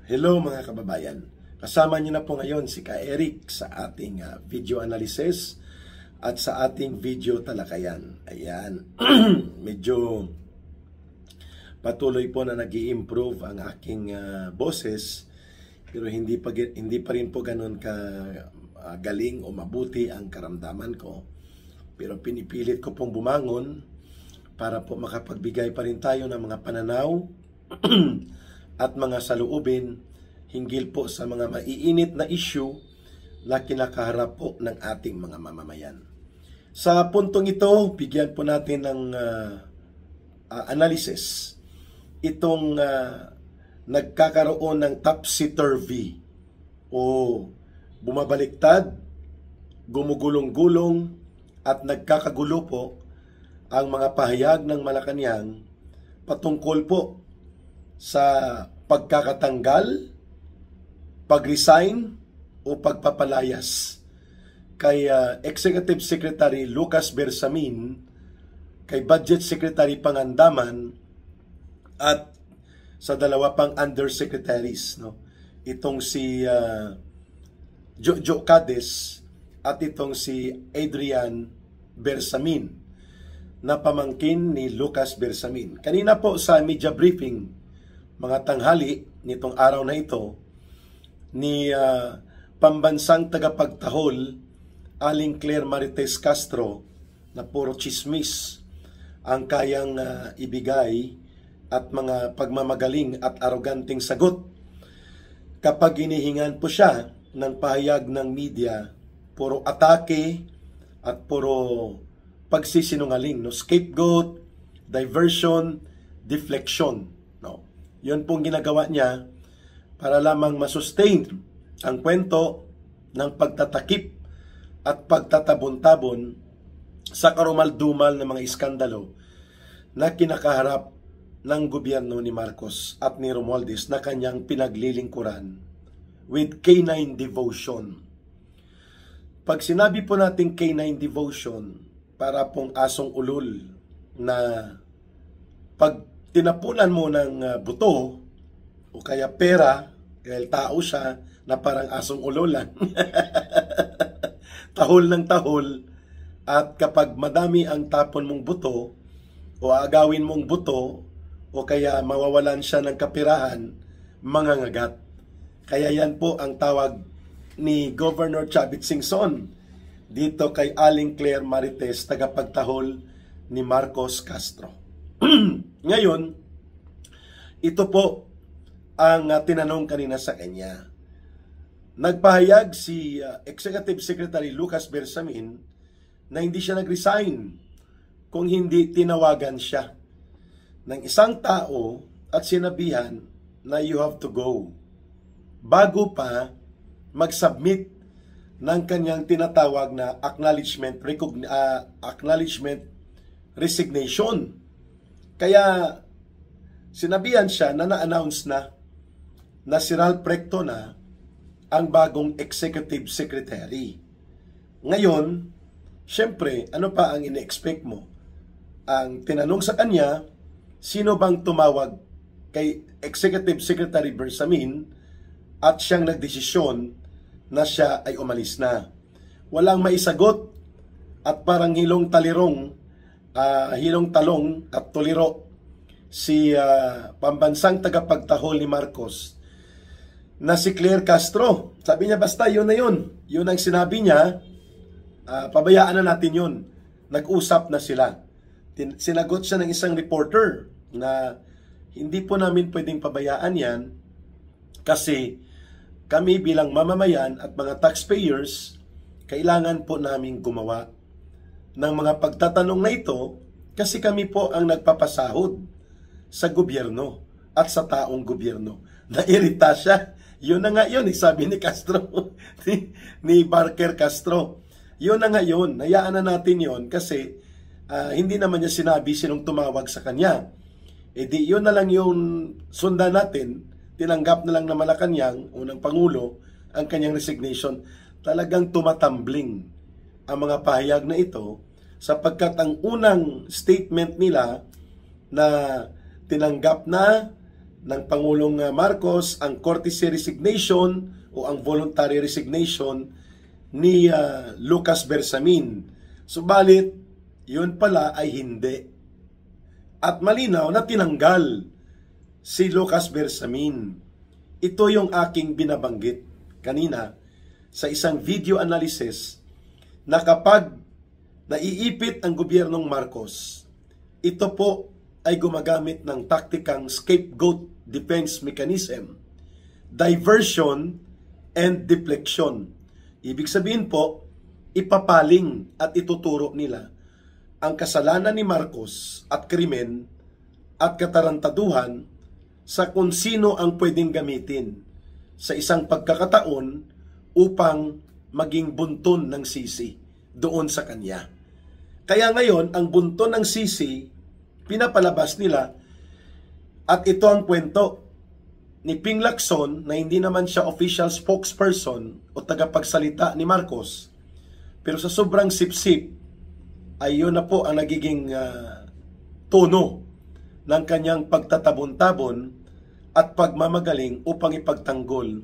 Hello mga kababayan. Kasama niyo na po ngayon si Ka Eric sa ating video analysis at sa ating video talakayan. Ayan, medyo patuloy po na nag-i-improve ang aking boses, pero hindi pa rin po ganun ka galing o mabuti ang karamdaman ko. Pero pinipilit ko pong bumangon para po makapagbigay pa rin tayo ng mga pananaw at mga saloobin hinggil po sa mga maiinit na issue na kinakaharap po ng ating mga mamamayan. Sa puntong ito, bigyan po natin ng analysis itong nagkakaroon ng topsy-turvy o bumabaliktad, gumugulong-gulong at nagkakagulo po ang mga pahayag ng Malacanang patungkol po sa pagkakatanggal, pag-resign o pagpapalayas kay Executive Secretary Lucas Bersamin, kay Budget Secretary Pangandaman at sa dalawa pang undersecretaries, no? Itong si Jojo Cades at itong si Adrian Bersamin na pamangkin ni Lucas Bersamin. Kanina po sa media briefing, mga tanghali nitong araw na ito, ni pambansang tagapagtahol Aling Claire Marites Castro, na puro chismis ang kayang ibigay at mga pagmamagaling at aroganting sagot. Kapag hinihingan po siya ng pahayag ng media, puro atake at puro pagsisinungaling, no? Scapegoat, diversion, deflection, no? Yun pong ginagawa niya para lamang masustain ang kwento ng pagtatakip at pagtatabon-tabon sa karumal-dumal ng mga iskandalo na kinakaharap ng gobyerno ni Marcos at ni Romualdez na kanyang pinaglilingkuran with K9 devotion. Pag sinabi po natin K9 devotion, para pong asong ulol na pag tinapunan mo ng buto o kaya pera, dahil tao siya na parang asong ulolan. Tahol ng tahol, at kapag madami ang tapon mong buto o agawin mong buto o kaya mawawalan siya ng kapirahan, mangangagat. Kaya yan po ang tawag ni Governor Chavit Singson dito kay Aling Claire Marites, tagapagtahol ni Marcos Castro. Ngayon, ito po ang tinanong kanina sa kanya. Nagpahayag si Executive Secretary Lucas Bersamin na hindi siya nag-resign kung hindi tinawagan siya ng isang tao at sinabihan na you have to go bago pa mag-submit ng kanyang tinatawag na acknowledgement resignation. Kaya sinabihan siya na na-announce na si Ralph Recto na ang bagong executive secretary. Ngayon, syempre, ano pa ang ine-expect mo? Ang tinanong sa kanya, sino bang tumawag kay Executive Secretary Bersamin at siyang nagdesisyon na siya ay umalis na? Walang maisagot at parang hilong talong at tuliro si pambansang tagapagtahol ni Marcos na si Claire Castro. Sabi niya basta yun na yun. Yun ang sinabi niya, pabayaan na natin yun. Nag-usap na sila. Sinagot siya ng isang reporter na hindi po namin pwedeng pabayaan yan kasi kami bilang mamamayan at mga taxpayers, kailangan po namin gumawa ng mga pagtatanong na ito kasi kami po ang nagpapasahod sa gobyerno at sa taong gobyerno. Nairita siya. Yun na nga yun, sabi ni Castro, ni Barker Castro. Yun na nga yun, hayaan na natin yun kasi hindi naman niya sinabi sinong tumawag sa kanya. E di yun na lang yung sundan natin, tinanggap na lang na Malacanang, unang Pangulo, ang kanyang resignation. Talagang tumatambling ang mga pahayag na ito sapagkat ang unang statement nila na tinanggap na ng Pangulong Marcos ang courtesy resignation o ang voluntary resignation ni Lucas Bersamin. Subalit, yun pala ay hindi. At malinaw na tinanggal si Lucas Bersamin. Ito yung aking binabanggit kanina sa isang video analysis na kapag naiipit ang gobyernong Marcos, ito po ay gumagamit ng taktikang scapegoat defense mechanism, diversion, and deflection. Ibig sabihin po, ipapaling at ituturo nila ang kasalanan ni Marcos at krimen at katarantaduhan sa kung sino ang pwedeng gamitin sa isang pagkakataon upang maging bunton ng sisi doon sa kanya. Kaya ngayon, ang bunton ng sisi, pinapalabas nila at ito ang kwento ni Ping Lacson na hindi naman siya official spokesperson o tagapagsalita ni Marcos. Pero sa sobrang sipsip, ay yun na po ang nagiging tono ng kanyang pagtatabon-tabon at pagmamagaling upang ipagtanggol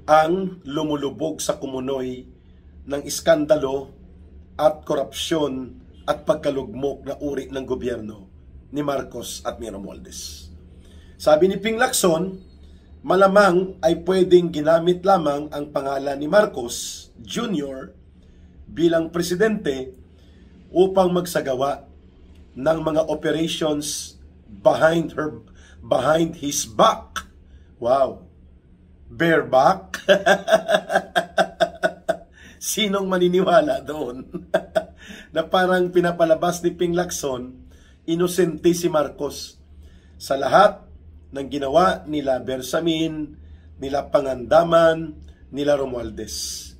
ang lumulubog sa kumunoy ng iskandalo at korupsyon at pagkalugmok na uri ng gobyerno ni Marcos at ni Romualdez. Sabi ni Ping Lacson, malamang ay pwedeng ginamit lamang ang pangalan ni Marcos Jr. bilang presidente upang magsagawa ng mga operations behind his back. Wow. Bareback? Sinong maniniwala doon? Na parang pinapalabas ni Ping Lacson, inosente si Marcos sa lahat ng ginawa nila Bersamin, nila Pangandaman, nila Romualdez.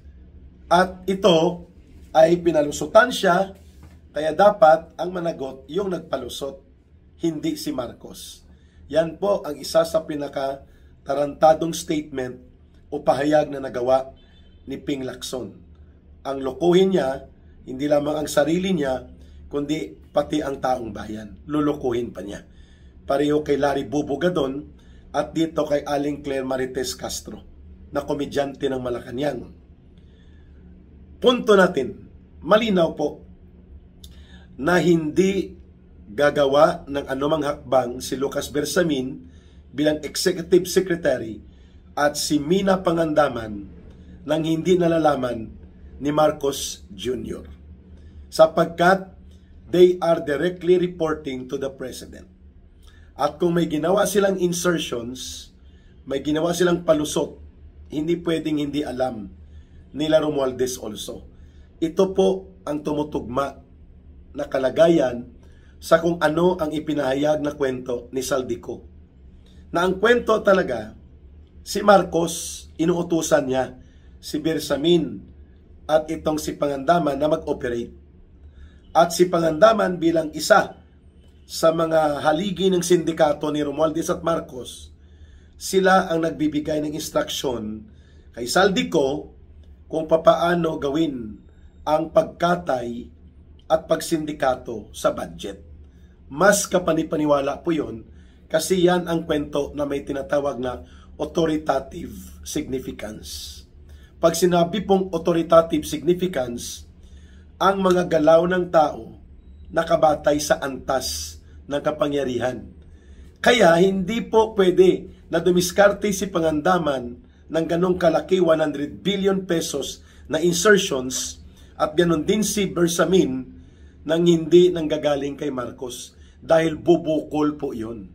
At ito ay pinalusutan siya, kaya dapat ang managot yung nagpalusot, hindi si Marcos. Yan po ang isa sa pinaka-tarantadong statement o pahayag na nagawa ni Ping Lacson. Ang lokohin niya, hindi lamang ang sarili niya, kundi pati ang taong bayan. Lulukuhin pa niya. Pareho kay Larry Bubugadon at dito kay Aling Claire Marites Castro na komedyante ng Malacanang. Punto natin, malinaw po na hindi gagawa ng anumang hakbang si Lucas Bersamin bilang Executive Secretary at si Mina Pangandaman nang hindi nalalaman ni Marcos Jr. sapagkat they are directly reporting to the President. At kung may ginawa silang insertions, may ginawa silang palusot, hindi pwedeng hindi alam nila Romualdez also. Ito po ang tumutugma na kalagayan sa kung ano ang ipinahayag na kwento ni Saldico. Na ang kwento talaga, si Marcos, inuutusan niya si Bersamin at itong si Pangandaman na mag-operate. At si Pangandaman bilang isa sa mga haligi ng sindikato ni Romualdez at Marcos, sila ang nagbibigay ng instruksyon kay Saldico kung papaano gawin ang pagkatay at pagsindikato sa budget. Mas kapanipaniwala po yun kasi yan ang kwento na may tinatawag na authoritative significance. Pag sinabi pong authoritative significance, ang mga galaw ng tao nakabatay sa antas ng kapangyarihan. Kaya hindi po pwede na dumiskarte si Pangandaman ng ganong kalaki 100 billion pesos na insertions at ganon din si Bersamin nang hindi nanggagaling kay Marcos dahil bubukol po yun.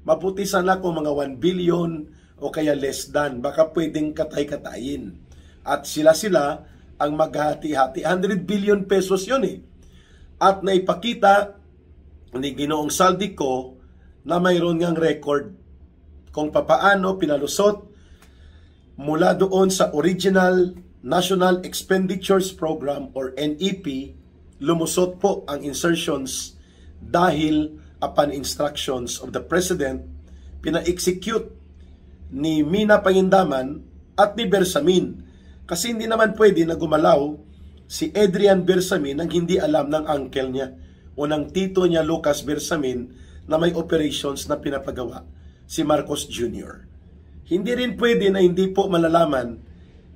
Mabuti sana kung mga 1 billion o kaya less than, baka pwedeng katay-katayin. At sila ang maghati-hati. 100 billion pesos yun eh. At naipakita ni Ginoong Saldico na mayroon ngang record kung papaano pinalusot mula doon sa original National Expenditures Program or NEP, lumusot po ang insertions dahil upon instructions of the President, pina-execute ni Mina Pangandaman at ni Bersamin. Kasi hindi naman pwede na gumalaw si Adrian Bersamin nang hindi alam ng uncle niya o ng tito niya Lucas Bersamin na may operations na pinapagawa si Marcos Jr. Hindi rin pwede na hindi po malalaman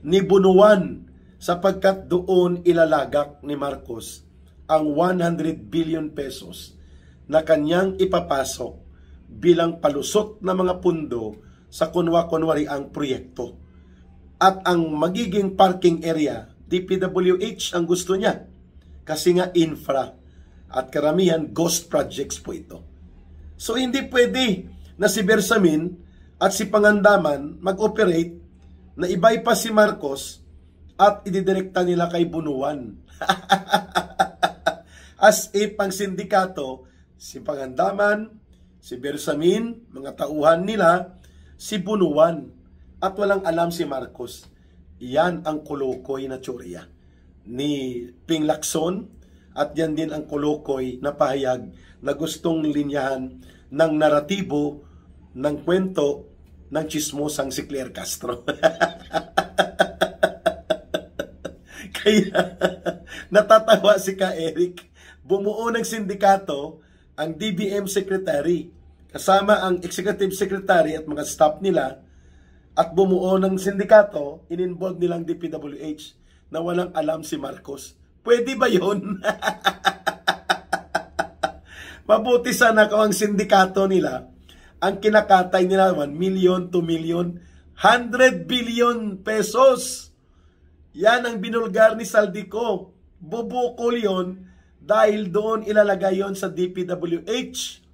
ni Bunuan sapagkat doon ilalagak ni Marcos ang 100 billion pesos na kanyang ipapasok bilang palusot na mga pundo sa kunwa-kunwari ang proyekto. At ang magiging parking area, DPWH ang gusto niya. Kasi nga infra at karamihan ghost projects po ito. So hindi pwede na si Bersamin at si Pangandaman mag-operate na i-bypass si Marcos at ididirekta nila kay Bunuan. As if ang sindikato, si Pangandaman, si Bersamin, mga tauhan nila, si Bunuan, at walang alam si Marcos. Yan ang kulukoy na tsorya ni Ping Lacson, at yan din ang kulukoy na pahayag na gustong linyahan ng naratibo ng kwento ng chismosang si Claire Castro. Kaya natatawa si Ka Eric. Bumuo ng sindikato ang DBM Secretary kasama ang Executive Secretary at mga staff nila, at bumuo ng sindikato, in-involve nilang DPWH na walang alam si Marcos. Pwede ba yun? Mabuti sana kung ang sindikato nila, ang kinakatay nila 1 million, 2 million, 100 billion pesos. Yan ang binulgar ni Saldico. Bubukol yun dahil doon ilalagay yon sa DPWH.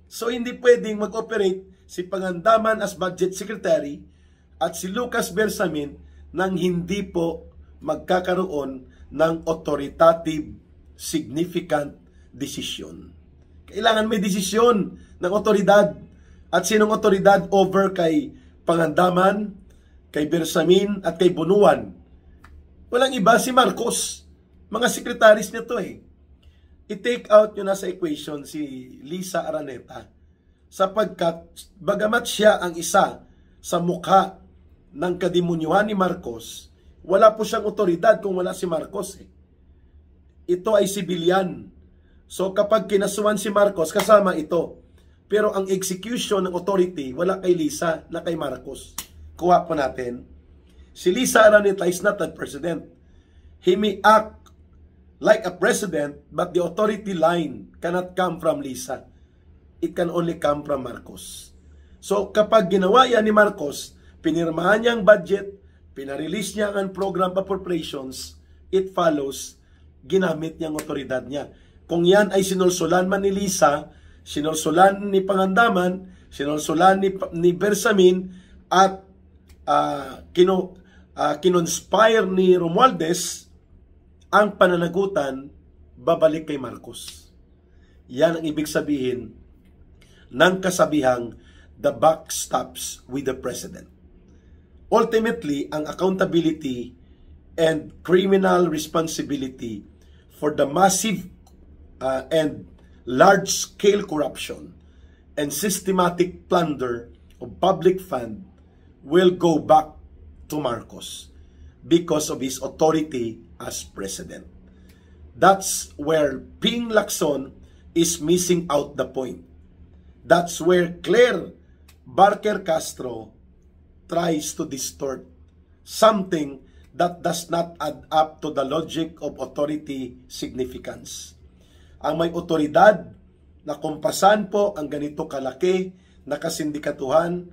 So hindi pwedeng mag-operate si Pangandaman as Budget Secretary at si Lucas Bersamin nang hindi po magkakaroon ng authoritative significant decision. Kailangan may desisyon ng otoridad. At sinong otoridad over kay Pangandaman, kay Bersamin at kay Bunuan? Walang iba, si Marcos. Mga sekretaris nito eh. I-take out nyo na sa equation si Lisa Araneta, sapagkat bagamat siya ang isa sa mukha ng kadimunyuhan ni Marcos, wala po siyang otoridad kung wala si Marcos eh. Ito ay sibilyan. So kapag kinasuhan si Marcos, kasama ito. Pero ang execution ng authority, wala kay Lisa, na kay Marcos. Kuha po natin. Si Lisa Araneta is not a president. He may act like a president, but the authority line cannot come from Lisa. It can only come from Marcos. So kapag ginawa yan ni Marcos, pinirmahan niya ang budget, pinarelease niya ang program appropriations, it follows, ginamit niya ang otoridad niya. Kung yan ay sinulsulan man ni Lisa, sinulsulan ni Pangandaman, sinulsulan ni Bersamin, at kinonspire ni Romualdez, ang pananagutan babalik kay Marcos. Yan ang ibig sabihin ng kasabihang the buck stops with the president. Ultimately, ang accountability and criminal responsibility for the massive and large-scale corruption and systematic plunder of public fund will go back to Marcos because of his authority as president. That's where Ping Lacson is missing out the point. That's where Claire Barker Castro tries to distort something that does not add up to the logic of authority significance. Ang may otoridad na kumpasan po ang ganito kalaki na kasindikatuhan,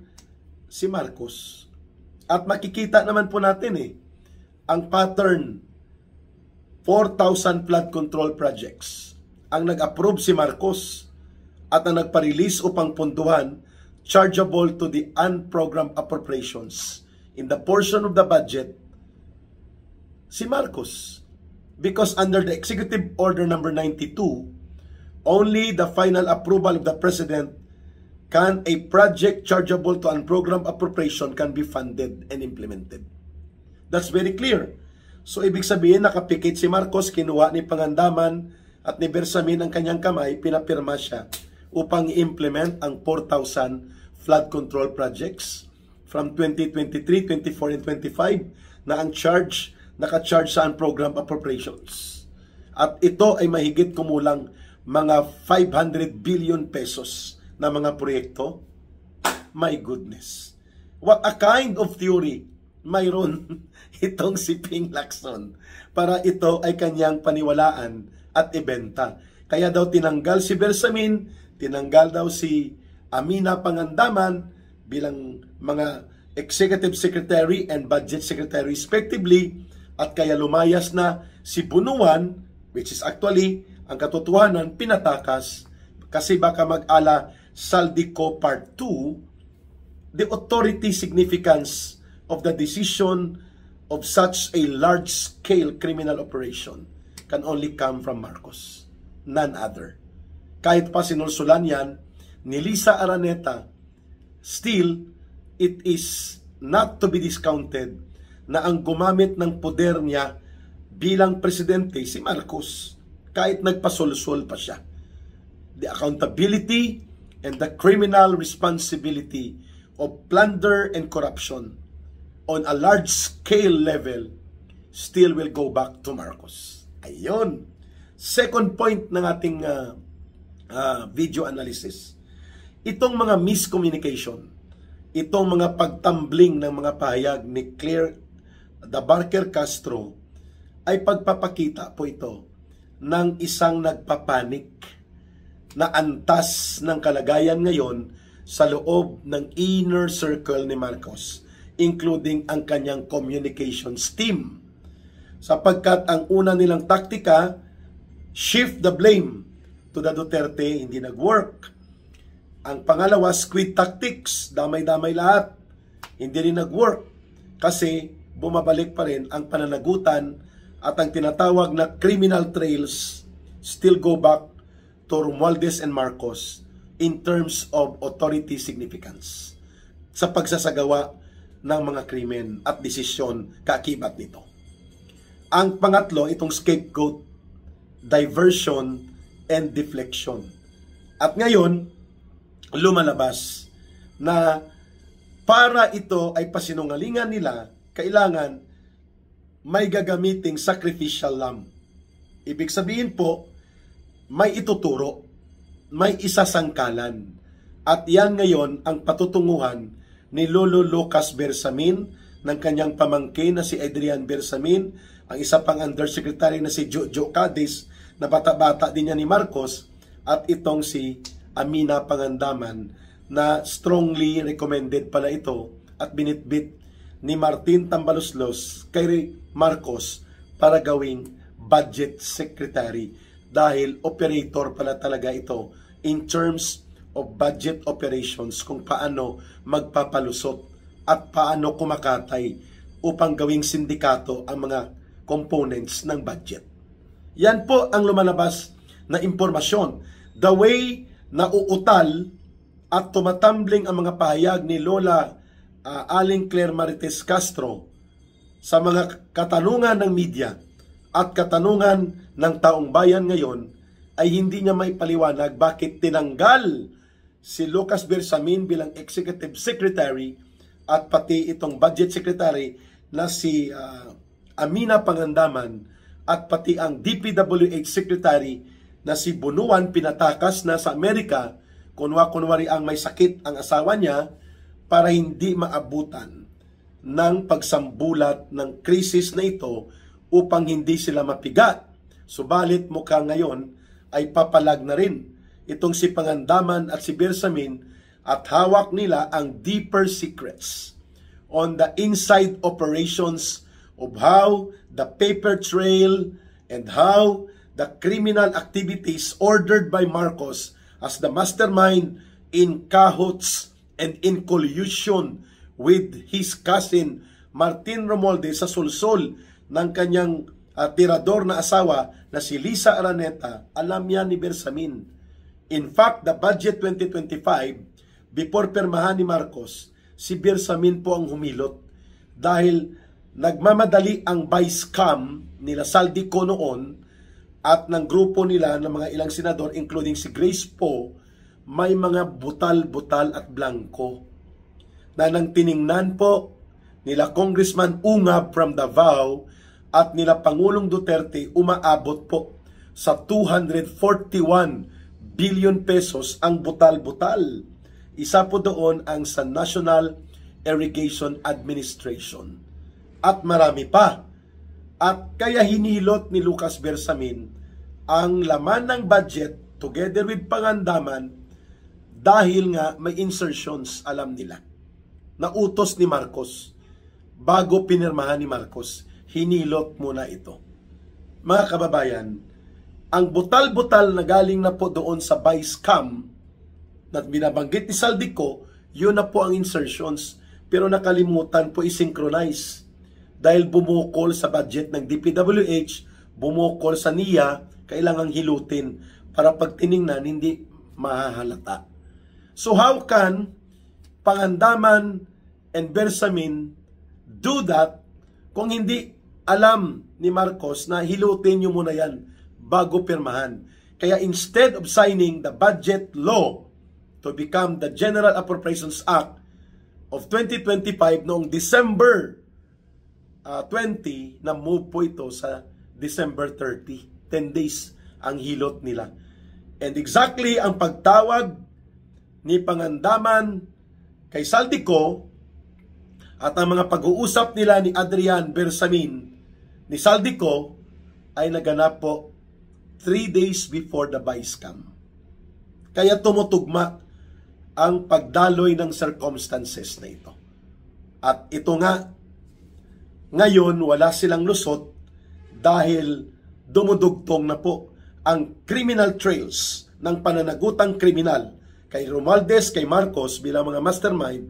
si Marcos. At makikita naman po natin ang pattern, 4,000 flood control projects. Ang nag-approve si Marcos at ang nagpa-release upang punduhan chargeable to the unprogrammed appropriations in the portion of the budget, si Marcos. Because under the Executive Order number 92, only the final approval of the President can a project chargeable to unprogrammed appropriation can be funded and implemented. That's very clear. So ibig sabihin, nakapikit si Marcos, kinuha ni Pangandaman at ni Bersamin ang kanyang kamay, pinapirma siya upang i-implement ang 4,000 flood control projects from 2023, 24, and 25 na ang charge, naka-charge sa unprogrammed appropriations. At ito ay mahigit kumulang mga 500 billion pesos na mga proyekto. My goodness. What a kind of theory mayroon itong si Ping Lacson para ito ay kanyang paniwalaan at ibenta. Kaya daw tinanggal si Bersamin, tinanggal daw si Amina Pangandaman bilang mga Executive Secretary and Budget Secretary respectively, at kaya lumayas na si Bunuan, which is actually ang katotohanan pinatakas kasi baka mag-ala Saldico Part 2, the authority significance of the decision of such a large-scale criminal operation can only come from Marcos, none other. Kahit pa sinulsulan yan ni Lisa Araneta, still, it is not to be discounted na ang gumamit ng poder niya bilang presidente si Marcos, kahit nagpasulsul pa siya. The accountability and the criminal responsibility of plunder and corruption on a large-scale level still will go back to Marcos. Ayun. Second point ng ating video analysis. Itong mga miscommunication, itong mga pagtumbling ng mga pahayag ni Claire Dabarker Castro ay pagpapakita po ito ng isang nagpapanik na antas ng kalagayan ngayon sa loob ng inner circle ni Marcos, including ang kanyang communications team. Sapagkat ang una nilang taktika, shift the blame to the Duterte, hindi nag-work. Ang pangalawa, squid tactics, damay-damay lahat, hindi rin nag-work kasi bumabalik pa rin ang pananagutan at ang tinatawag na criminal trails still go back to Romualdez and Marcos in terms of authority significance sa pagsasagawa ng mga krimen at desisyon kaakibat nito. Ang pangatlo, itong scapegoat, diversion, and deflection. At ngayon, lumalabas na para ito ay pasinungalingan nila, kailangan may gagamiting sacrificial lamb. Ibig sabihin po, may ituturo, may isasangkalan. At yan ngayon ang patutunguhan ni Lolo Lucas Bersamin, ng kanyang pamangkin na si Adrian Bersamin, ang isa pang undersecretary na si Jojo Cadiz, na bata-bata din niya ni Marcos, at itong si Amina Pangandaman, na strongly recommended pala ito at binitbit ni Martin Tambaloslos kay Marcos para gawing budget secretary, dahil operator pala talaga ito in terms of budget operations, kung paano magpapalusot at paano kumakatay upang gawing sindikato ang mga components ng budget. Yan po ang lumalabas na impormasyon. The way na uutal at tumatumbling ang mga pahayag ni Lola Aling Claire Marites Castro sa mga katanungan ng media at katanungan ng taong bayan ngayon, ay hindi niya may paliwanag bakit tinanggal si Lucas Bersamin bilang Executive Secretary at pati itong Budget Secretary na si Amina Pangandaman at pati ang DPWH Secretary na si Bunuan pinatakas na sa Amerika, kunwari ang may sakit ang asawa niya para hindi maabutan ng pagsambulat ng krisis na ito upang hindi sila mapiga. Subalit mukha ngayon ay papalag na rin itong si Pangandaman at si Bersamin at hawak nila ang deeper secrets on the inside operations of how the paper trail and how the criminal activities ordered by Marcos as the mastermind in cahoots and in collusion with his cousin Martin Romualdez sa sulsol ng kanyang tirador na asawa na si Lisa Araneta. Alam yan ni Bersamin. In fact, the budget 2025, before permahan ni Marcos, si Bersamin po ang humilot dahil nagmamadali ang vice cam nila Saldico noon at ng grupo nila ng mga ilang senador, including si Grace Poe, may mga butal-butal at blanco na nang tiningnan po nila Congressman Ungab from Davao at nila Pangulong Duterte, umaabot po sa 241 billion pesos ang butal-butal. Isa po doon ang sa National Irrigation Administration. At marami pa. At kaya hinilot ni Lucas Bersamin ang laman ng budget together with Pangandaman dahil nga may insertions, alam nila, na utos ni Marcos. Bago pinirmahan ni Marcos, hinilot muna ito. Mga kababayan, ang butal-butal na galing na po doon sa Vice Cam na binabanggit ni Saldico, yun na po ang insertions. Pero nakalimutan po i-synchronize. Dahil bumukol sa budget ng DPWH, bumukol sa NIA, kailangang hilutin para pag tiningnan, hindi mahahalata. So how can Pangandaman and Bersamin do that kung hindi alam ni Marcos na hilutin nyo muna yan bago pirmahan? Kaya instead of signing the budget law to become the General Appropriations Act of 2025 noong December 20, na-move po ito sa December 30. 10 days ang hilot nila. And exactly ang pagtawag ni Pangandaman kay Saldico at ang mga pag-uusap nila ni Adrian Bersamin ni Saldico ay naganap po 3 days before the Vice Cam. Kaya tumutugma ang pagdaloy ng circumstances na ito. At ito nga, ngayon wala silang lusot dahil dumudugtong na po ang criminal trails ng pananagutang kriminal kay Romualdez, kay Marcos bilang mga mastermind.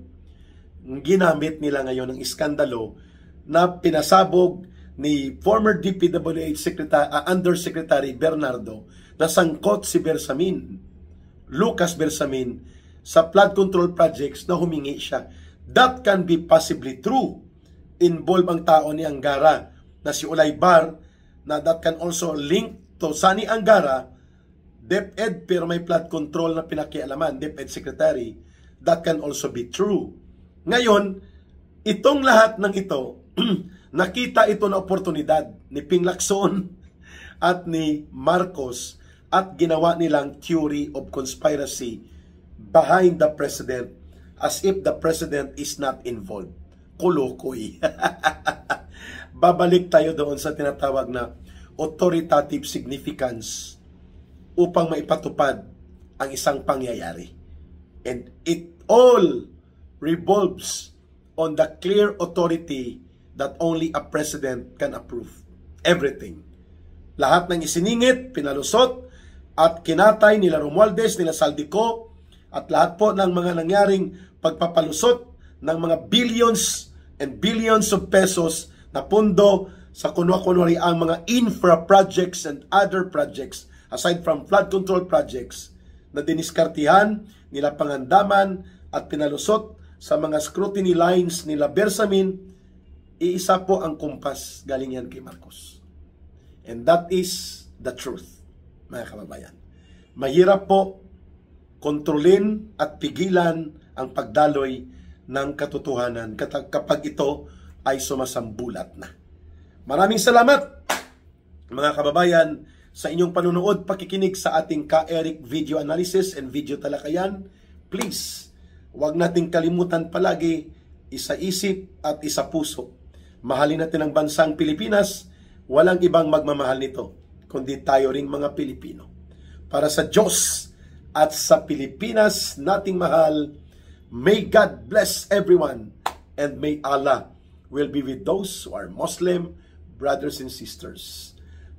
Ginamit nila ngayon ang iskandalo na pinasabog ni former DPWH Undersecretary Bernardo na sangkot si Bersamin, Lucas Bersamin, sa flood control projects na humingi siya. That can be possibly true. Involve ang tao ni Angara na si Ulaybar, na that can also link to Sani Angara, DepEd pero may flood control na pinakialaman, DepEd Secretary. That can also be true. Ngayon, itong lahat ng ito, nakita ito na oportunidad ni Ping Lacson at ni Marcos at ginawa nilang theory of conspiracy behind the president as if the president is not involved. Kolokoy. Babalik tayo doon sa tinatawag na authoritative significance upang maipatupad ang isang pangyayari. And it all revolves on the clear authority that only a president can approve. Everything. Lahat ng isiningit, pinalusot, at kinatay nila Romualdez, nila Saldico, at lahat po ng mga nangyaring pagpapalusot ng mga billions and billions of pesos na pundo sa kunwa-kunwari ang mga infra projects and other projects aside from flood control projects na diniskartihan nila Pangandaman at pinalusot sa mga scrutiny lines nila Bersamin. Iisa po ang kumpas, galing yan kay Marcos. And that is the truth, mga kababayan. Mahirap po kontrolin at pigilan ang pagdaloy ng katotohanan kapag ito ay sumasambulat na. Maraming salamat, mga kababayan, sa inyong panunood, pakikinig sa ating Ka-Eric video analysis and video talakayan. Please, huwag nating kalimutan palagi, isa isip at isa puso. Mahalin natin ang bansang Pilipinas, walang ibang magmamahal nito, kundi tayo ring mga Pilipino. Para sa Diyos at sa Pilipinas nating mahal, may God bless everyone and may Allah will be with those who are Muslim brothers and sisters.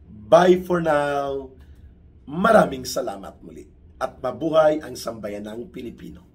Bye for now. Maraming salamat muli at mabuhay ang sambayanang Pilipino.